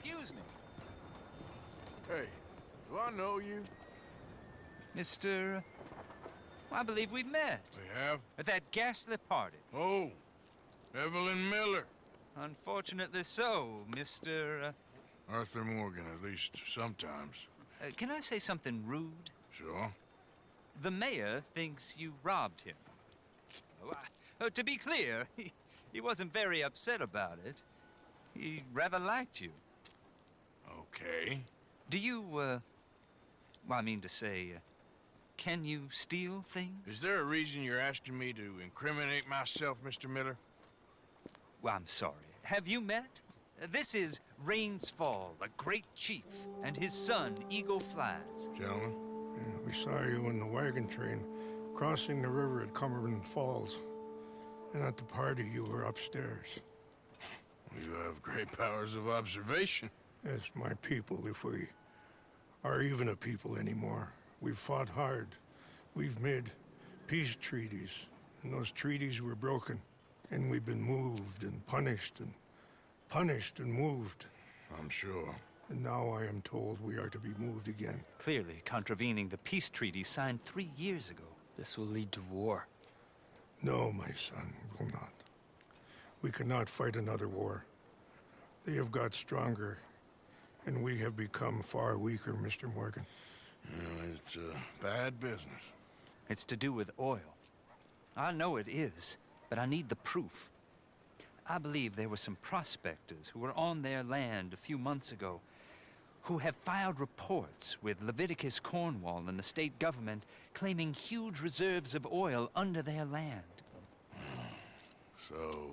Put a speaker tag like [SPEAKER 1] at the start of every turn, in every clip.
[SPEAKER 1] excuse me.
[SPEAKER 2] Hey, do I know you?
[SPEAKER 1] Mr. I believe we've met.
[SPEAKER 2] We have?
[SPEAKER 1] At that ghastly party.
[SPEAKER 2] Oh, Evelyn Miller.
[SPEAKER 1] Unfortunately so, Mr.
[SPEAKER 2] Arthur Morgan, at least sometimes.
[SPEAKER 1] Can I say something rude?
[SPEAKER 2] Sure.
[SPEAKER 1] The mayor thinks you robbed him. To be clear, he wasn't very upset about it. He rather liked you.
[SPEAKER 2] Okay.
[SPEAKER 1] Do you, well, I mean to say, can you steal things?
[SPEAKER 2] Is there a reason you're asking me to incriminate myself, Mr. Miller?
[SPEAKER 1] Well, I'm sorry. Have you met? This is Rains Fall, a great chief, and his son, Eagle Flies.
[SPEAKER 2] Gentlemen?
[SPEAKER 3] Yeah, we saw you in the wagon train crossing the river at Cumberland Falls. And at the party, you were upstairs.
[SPEAKER 2] You have great powers of observation.
[SPEAKER 3] As my people, if we are even a people anymore. We've fought hard. We've made peace treaties. And those treaties were broken. And we've been moved and punished and moved.
[SPEAKER 2] I'm sure.
[SPEAKER 3] And now I am told we are to be moved again.
[SPEAKER 1] Clearly contravening the peace treaty signed 3 years ago.
[SPEAKER 4] This will lead to war.
[SPEAKER 3] No, my son, will not. We cannot fight another war. They have got stronger, and we have become far weaker, Mr. Morgan.
[SPEAKER 2] It's bad business.
[SPEAKER 1] It's to do with oil. I know it is, but I need the proof. I believe there were some prospectors who were on their land a few months ago who have filed reports with Leviticus Cornwall and the state government claiming huge reserves of oil under their land.
[SPEAKER 2] So,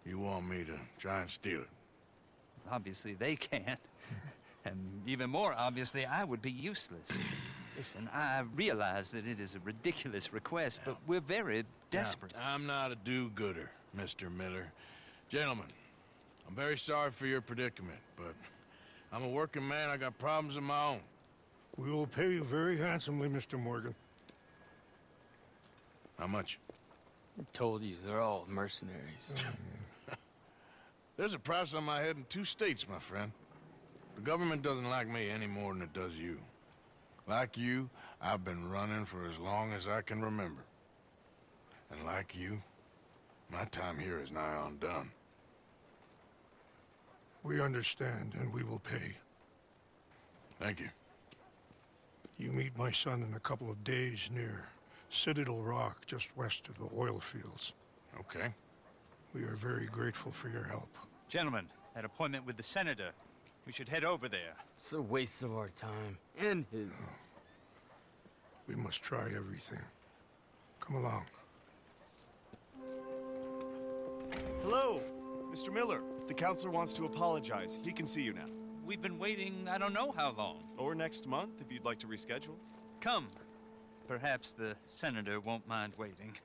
[SPEAKER 2] you want me to try and steal it?
[SPEAKER 1] Obviously they can't. And even more obviously, I would be useless. Listen, I realize that it is a ridiculous request, but we're very desperate.
[SPEAKER 2] Now, I'm not a do-gooder, Mr. Miller. Gentlemen, I'm very sorry for your predicament, but I'm a working man. I got problems of my own.
[SPEAKER 3] We will pay you very handsomely, Mr. Morgan.
[SPEAKER 2] How much?
[SPEAKER 4] I told you, they're all mercenaries.
[SPEAKER 2] There's a price on my head in 2 states, my friend. The government doesn't like me any more than it does you. Like you, I've been running for as long as I can remember. And like you, my time here is nigh on done.
[SPEAKER 3] We understand, and we will pay.
[SPEAKER 2] Thank you.
[SPEAKER 3] You meet my son in a couple of days near Citadel Rock, just west of the oil fields.
[SPEAKER 2] Okay.
[SPEAKER 3] We are very grateful for your help.
[SPEAKER 1] Gentlemen, that appointment with the senator. We should head over there.
[SPEAKER 4] It's a waste of our time. And his.
[SPEAKER 3] We must try everything. Come along.
[SPEAKER 5] Hello, Mr. Miller. The counselor wants to apologize. He can see you now.
[SPEAKER 1] We've been waiting I don't know how long.
[SPEAKER 5] Or next month, if you'd like to reschedule.
[SPEAKER 1] Come. Perhaps the senator won't mind waiting.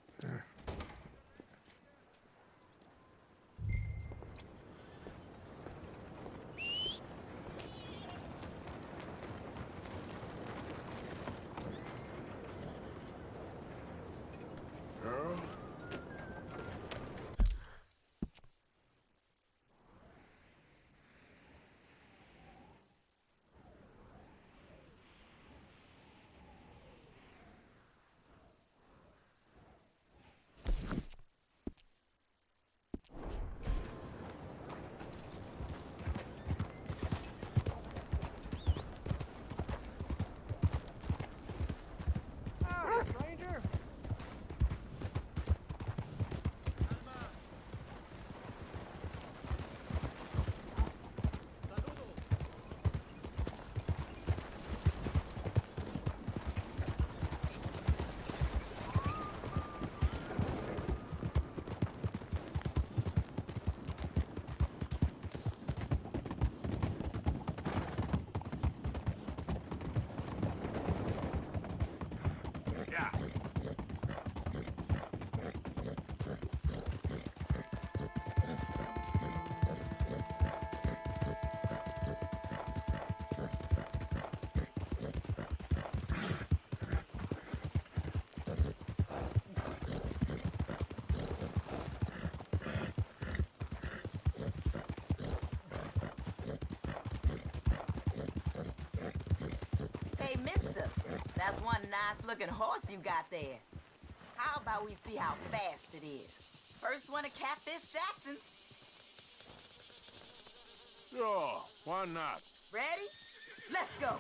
[SPEAKER 6] mister. That's one nice-looking horse you got there. How about we see how fast it is? First one to Catfish Jackson's.
[SPEAKER 2] Sure, why not?
[SPEAKER 6] Ready? Let's go.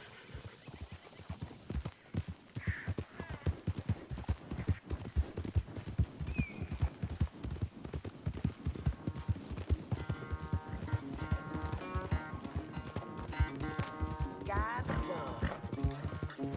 [SPEAKER 6] Guys love.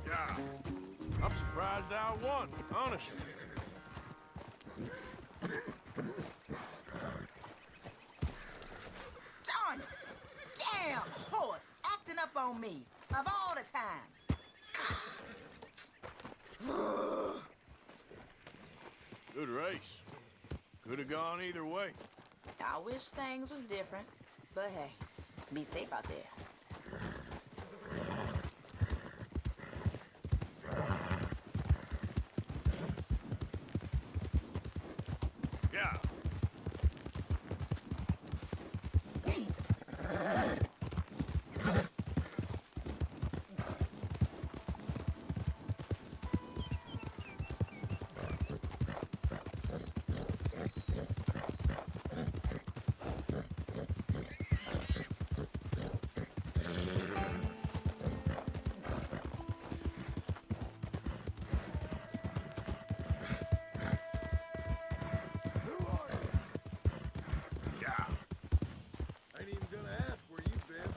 [SPEAKER 2] Yeah. I'm surprised I won, honestly.
[SPEAKER 6] Darn it! Damn horse acting up on me. Of all the times.
[SPEAKER 2] Good race. Could have gone either way.
[SPEAKER 6] I wish things was different. But hey, be safe out there.
[SPEAKER 2] Yeah. Yeah.
[SPEAKER 7] Ain't even gonna ask where you've been.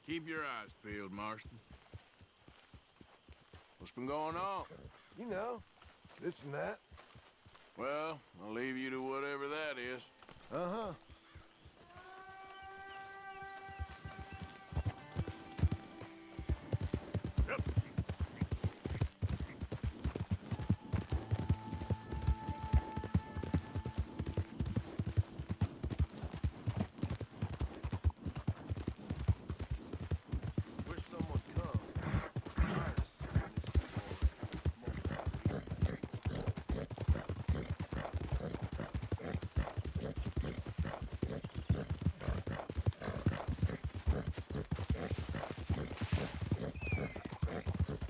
[SPEAKER 2] Keep your eyes peeled, Marston. What's been going on?
[SPEAKER 7] You know, this and that.
[SPEAKER 2] Well, I'll leave you to whatever that is.
[SPEAKER 7] Uh-huh.
[SPEAKER 2] Yep.
[SPEAKER 7] Wish someone would come.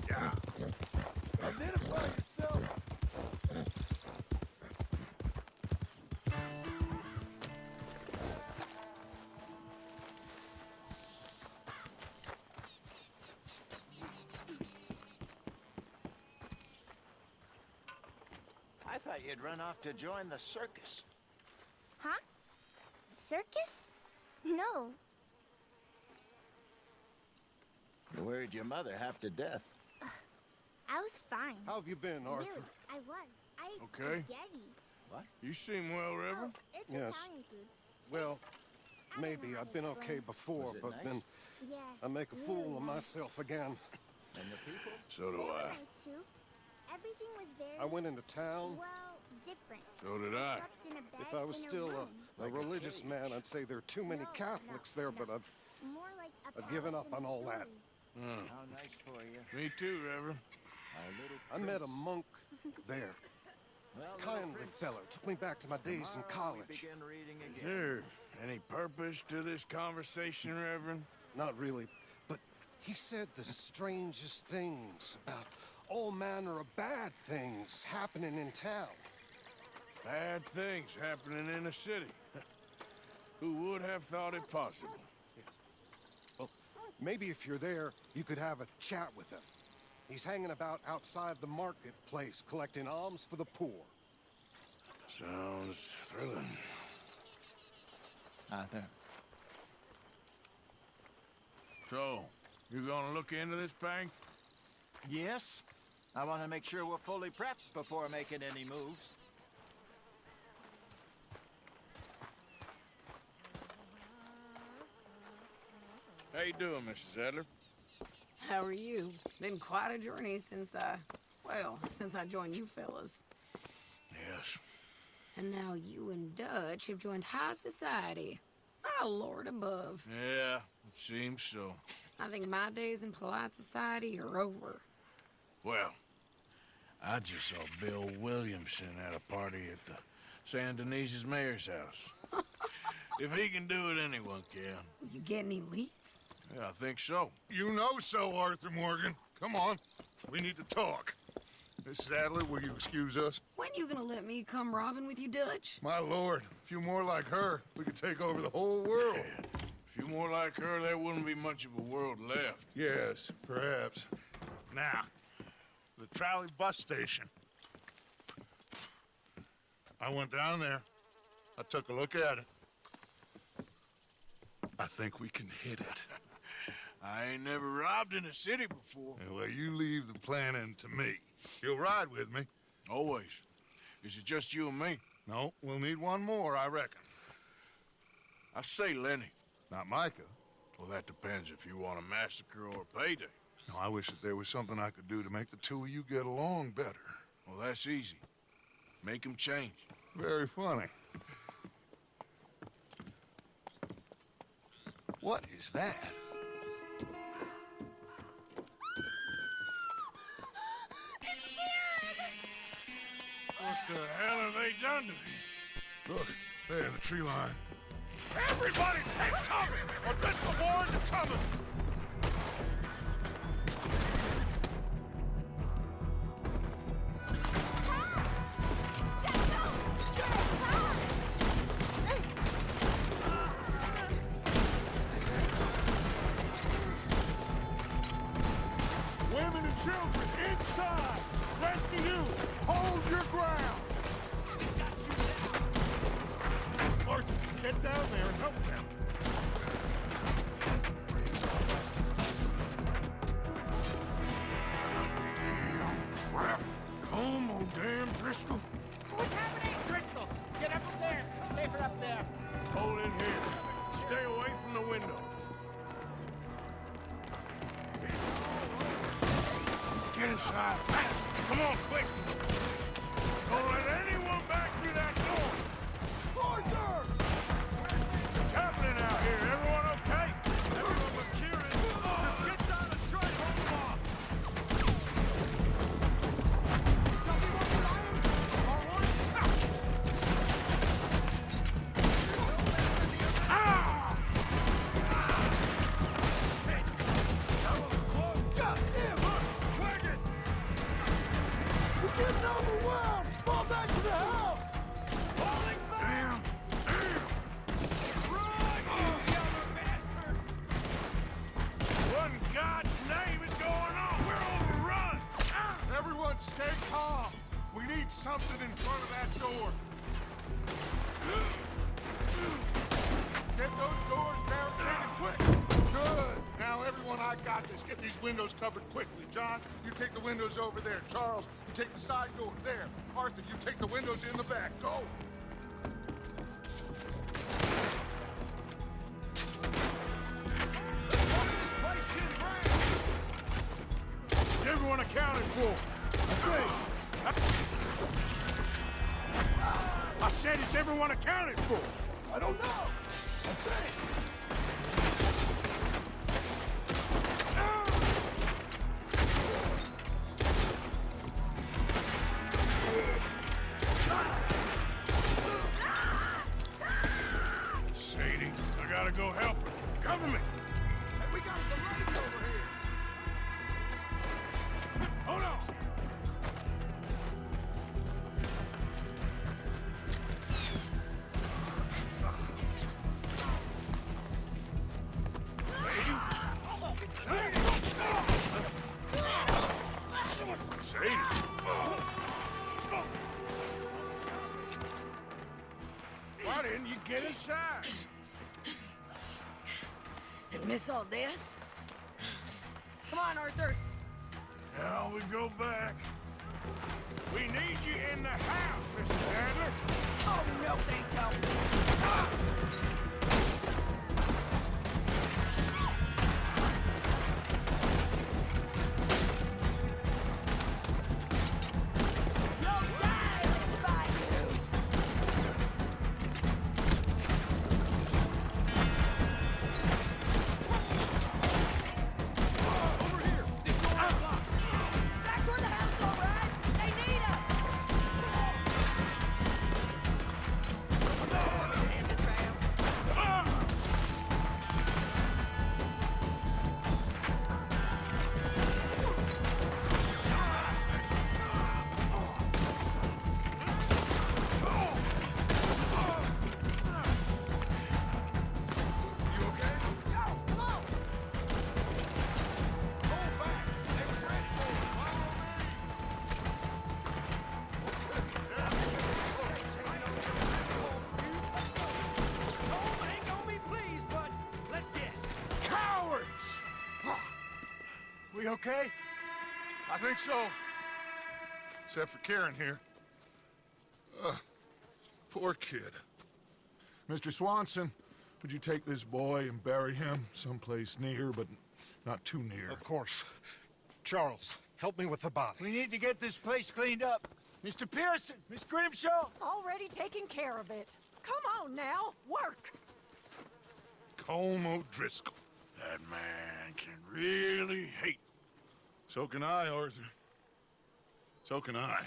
[SPEAKER 2] Yeah.
[SPEAKER 7] Identify yourself.
[SPEAKER 8] I thought you'd run off to join the circus.
[SPEAKER 9] Huh? Circus? No.
[SPEAKER 8] You worried your mother half to death.
[SPEAKER 9] I was fine.
[SPEAKER 7] How have you been, Arthur?
[SPEAKER 9] Really, I was. I ate
[SPEAKER 2] Okay.
[SPEAKER 9] spaghetti.
[SPEAKER 2] You seem well, Reverend.
[SPEAKER 9] Oh, it's
[SPEAKER 7] Yes.
[SPEAKER 9] Italian food.
[SPEAKER 7] Well,
[SPEAKER 9] I don't
[SPEAKER 7] maybe.
[SPEAKER 9] know how
[SPEAKER 7] I've
[SPEAKER 9] to
[SPEAKER 7] been okay
[SPEAKER 9] explain.
[SPEAKER 7] before,
[SPEAKER 8] Was it
[SPEAKER 7] but
[SPEAKER 8] nice?
[SPEAKER 7] then
[SPEAKER 9] Yeah.
[SPEAKER 7] I make a
[SPEAKER 9] really
[SPEAKER 7] fool of
[SPEAKER 9] nice.
[SPEAKER 7] myself again.
[SPEAKER 8] And the people?
[SPEAKER 2] So
[SPEAKER 9] They
[SPEAKER 2] do
[SPEAKER 9] were
[SPEAKER 2] I.
[SPEAKER 9] nice too. Everything was very
[SPEAKER 7] I went into town.
[SPEAKER 9] well different.
[SPEAKER 2] So did I.
[SPEAKER 9] Slept in a bed
[SPEAKER 7] If I was
[SPEAKER 9] in
[SPEAKER 7] still
[SPEAKER 9] a, room.
[SPEAKER 7] a religious man, I'd say there are too many
[SPEAKER 9] No,
[SPEAKER 7] Catholics
[SPEAKER 9] no,
[SPEAKER 7] there,
[SPEAKER 9] no.
[SPEAKER 7] but I've
[SPEAKER 9] More like a
[SPEAKER 7] I've given up
[SPEAKER 9] palace
[SPEAKER 7] on all
[SPEAKER 9] and a
[SPEAKER 7] that.
[SPEAKER 9] story.
[SPEAKER 8] How nice for you.
[SPEAKER 2] Me too, Reverend.
[SPEAKER 8] Our little
[SPEAKER 7] I met a
[SPEAKER 8] prince.
[SPEAKER 7] monk there.
[SPEAKER 8] Well, little
[SPEAKER 7] Kindly
[SPEAKER 8] prince,
[SPEAKER 7] fellow. Took me back to my days in
[SPEAKER 8] tomorrow we
[SPEAKER 7] college.
[SPEAKER 8] begin reading
[SPEAKER 2] Is
[SPEAKER 8] again.
[SPEAKER 2] there any purpose to this conversation, Reverend?
[SPEAKER 7] Not really, but he said the strangest things about all manner of bad things happening in town.
[SPEAKER 2] Bad things happening in the city. Who would have thought it possible?
[SPEAKER 7] Maybe if you're there, you could have a chat with him. He's hanging about outside the marketplace, collecting alms for the poor.
[SPEAKER 2] Sounds thrilling.
[SPEAKER 8] Arthur,
[SPEAKER 2] So, you gonna look into this bank?
[SPEAKER 8] yes? I want to make sure we're fully prepped before making any moves.
[SPEAKER 2] How you doing, Mrs. Adler?
[SPEAKER 10] How are you? Been quite a journey since I joined you fellas.
[SPEAKER 2] Yes.
[SPEAKER 10] And now you and Dutch have joined high society. My lord above.
[SPEAKER 2] Yeah, it seems so.
[SPEAKER 10] I think my days in polite society are over.
[SPEAKER 2] Well, I just saw Bill Williamson at a party at the San Denise's mayor's house. If he can do it, anyone can.
[SPEAKER 10] You get any leads?
[SPEAKER 2] Yeah, I think so.
[SPEAKER 3] You know so, Arthur Morgan. Come on. We need to talk. Mrs. Adler, will you excuse us?
[SPEAKER 10] When you gonna let me come robbing with you, Dutch?
[SPEAKER 3] My lord, a few more like her, we could take over the whole world.
[SPEAKER 2] A few more like her, there wouldn't be much of a world left.
[SPEAKER 3] Yes, perhaps. Now, the trolley bus station. I went down there. I took a look at it. I think we can hit it.
[SPEAKER 2] I ain't never robbed in a city before.
[SPEAKER 3] Well, you leave the planning to me. You'll ride with me.
[SPEAKER 2] Always. Is it just you and me?
[SPEAKER 3] No, we'll need one more, I reckon.
[SPEAKER 2] I say Lenny.
[SPEAKER 3] Not Micah.
[SPEAKER 2] Well, that depends if you want a massacre or a payday.
[SPEAKER 3] No, I wish that there was something I could do to make the two of you get along better.
[SPEAKER 2] Well, that's easy. Make him change.
[SPEAKER 3] Very funny. What is that?
[SPEAKER 2] What the hell have they done to me?
[SPEAKER 3] Look, there in the tree line. Everybody take cover! O'Driscoll boys are coming! Women and children inside! Rest of you, hold your ground! Arthur, get down there and help them. Damn crap. Come on, damn Driscoll.
[SPEAKER 11] What's happening? Driscoll's! Get upstairs! Safer up there!
[SPEAKER 2] Hold in here. Stay away from the window. Get inside, fast! Come on, quick! Don't let anyone back through that door! Arthur! What's happening out here? Everyone okay? Everyone but Kieran! Get down and try to hold them off! Ah! That was close! God damn! Wagon! We're getting overwhelmed! Fall back to the house! Falling back! Damn! Run, you other bastards! What in God's name is going on? We're overrun!
[SPEAKER 3] Everyone stay calm. We need something in front of that door. Get those doors barricaded quick. Good. Now, everyone, I got this. Get these windows covered quickly. John, you take the windows over there. Charles, you take the side door there. Arthur, you take the windows in the back. Go.
[SPEAKER 2] This place to the ground! Is everyone accounted for? I said, is everyone accounted for?
[SPEAKER 3] I don't know.
[SPEAKER 2] Sadie, I gotta go help her. Government!
[SPEAKER 11] Hey, we got some ladies over here!
[SPEAKER 2] Hold on! Sadie? Sadie! Why didn't you get inside?
[SPEAKER 10] And miss all this? Come on, Arthur.
[SPEAKER 2] Now we go back. We need you in the house, Mrs. Adler.
[SPEAKER 10] Oh, no, they don't. You'll die if I do. Back toward the house, all right? They need us! Charles, come on!
[SPEAKER 11] Ain't gonna be pleased, but let's get.
[SPEAKER 2] Cowards! We okay? I think so. Except for Karen here. Poor kid. Mr. Swanson, would you take this boy and bury him someplace near, but not too near?
[SPEAKER 7] Of course. Charles, help me with the body.
[SPEAKER 8] We need to get this place cleaned up. Mr. Pearson, Miss Grimshaw.
[SPEAKER 10] Already taking care of it. Come on now, work!
[SPEAKER 2] Colm O'Driscoll. That man can really hate. So can I, Arthur. So can I.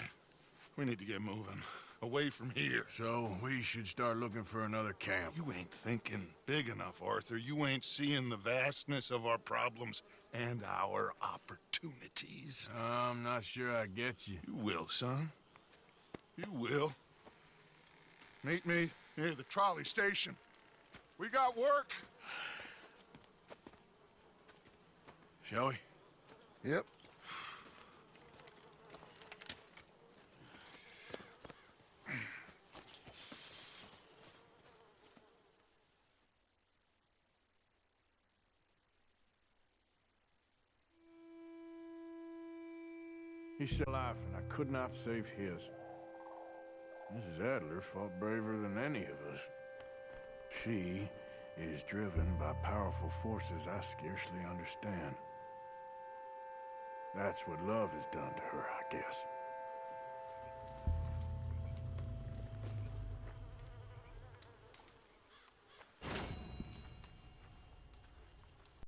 [SPEAKER 2] We need to get moving. Away from here. So we should start looking for another camp. You ain't thinking big enough, Arthur. You ain't seeing the vastness of our problems and our opportunities. I'm not sure I get you. You will, son. You will. Meet me near the trolley station. We got work. Shall we? Yep. He said life, and I could not save his. Mrs. Adler fought braver than any of us. She is driven by powerful forces I scarcely understand. That's what love has done to her, I guess.